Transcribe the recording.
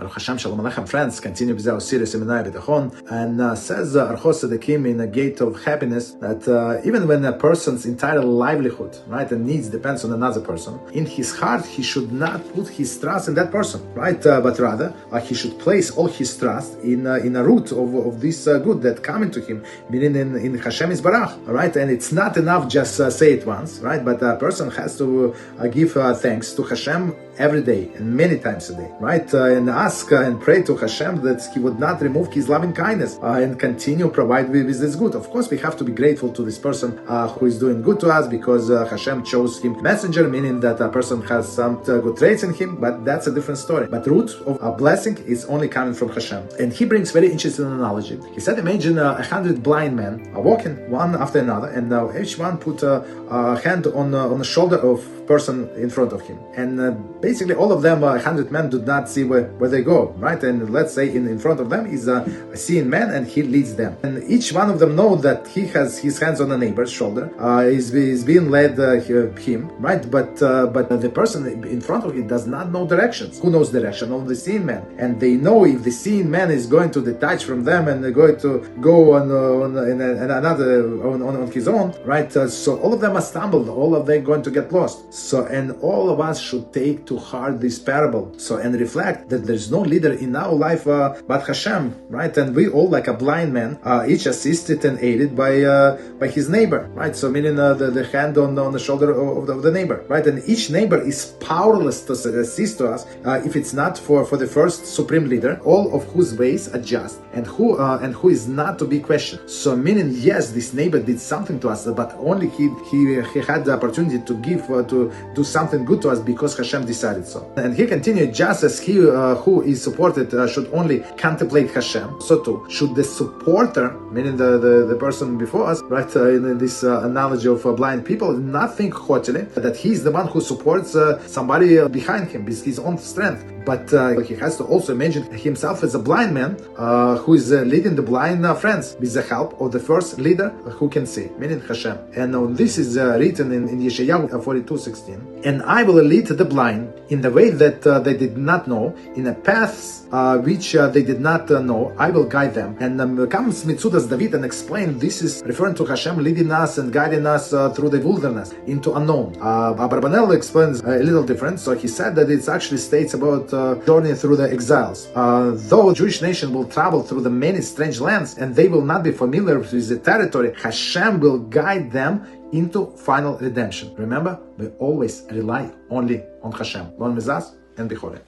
Baruch Hashem, Shalom Aleichem, friends. Continue with our series Emunah Bitachon, and says halachos tzadikim in a gate of happiness that even when a person's entire livelihood, right, and needs depends on another person, in his heart he should not put his trust in that person, right, but rather he should place all his trust in a root of this good that coming to him, meaning in Hashem is Barach, right? And it's not enough just say it once, right? But a person has to give thanks to Hashem every day and many times a day, right? And ask and pray to Hashem that He would not remove His loving kindness and continue provide with this good. Of course, we have to be grateful to this person who is doing good to us because Hashem chose him messenger, meaning that a person has some good traits in him, but that's a different story. But root of a blessing is only coming from Hashem. And he brings very interesting analogy. He said, imagine 100 blind men are walking one after another, and each one put a hand on the shoulder of person in front of him, and basically all of them 100 men do not see where they go, right? And let's say in front of them is a seeing man, and he leads them, and each one of them know that he has his hands on the neighbor's shoulder, is being led him, right? But the person in front of him does not know directions. Who knows direction? Only the seeing man, and they know if the seeing man is going to detach from them and going to go on his own, right? So all of them are stumbled, all of them going to get lost. So, and all of us should take to heart this parable. So, and reflect that there's no leader in our life but Hashem, right? And we all, like a blind man, each assisted and aided by his neighbor, right? So, meaning the hand on the shoulder of the neighbor, right? And each neighbor is powerless to assist to us if it's not for the first supreme leader, all of whose ways are just and who is not to be questioned. So, meaning, yes, this neighbor did something to us, but only he had the opportunity to give to do something good to us because Hashem decided so. And he continued, just as he who is supported should only contemplate Hashem, so too should the supporter, meaning the person before us, right, in this analogy of blind people, not think haughtily that he is the one who supports somebody behind him with his own strength. But he has to also imagine himself as a blind man who is leading the blind friends with the help of the first leader who can see, meaning Hashem. And this is written in Yeshayahu 42:16. And I will lead the blind in the way that they did not know, in a paths which they did not know, I will guide them. And comes Mitzudas David and explain this is referring to Hashem leading us and guiding us through the wilderness into unknown. Abravanel explains a little different. So he said that it actually states about journey through the exiles. Though Jewish nation will travel through the many strange lands and they will not be familiar with the territory, Hashem will guide them into final redemption. Remember, we always rely only on Hashem. Learn with us and be holy.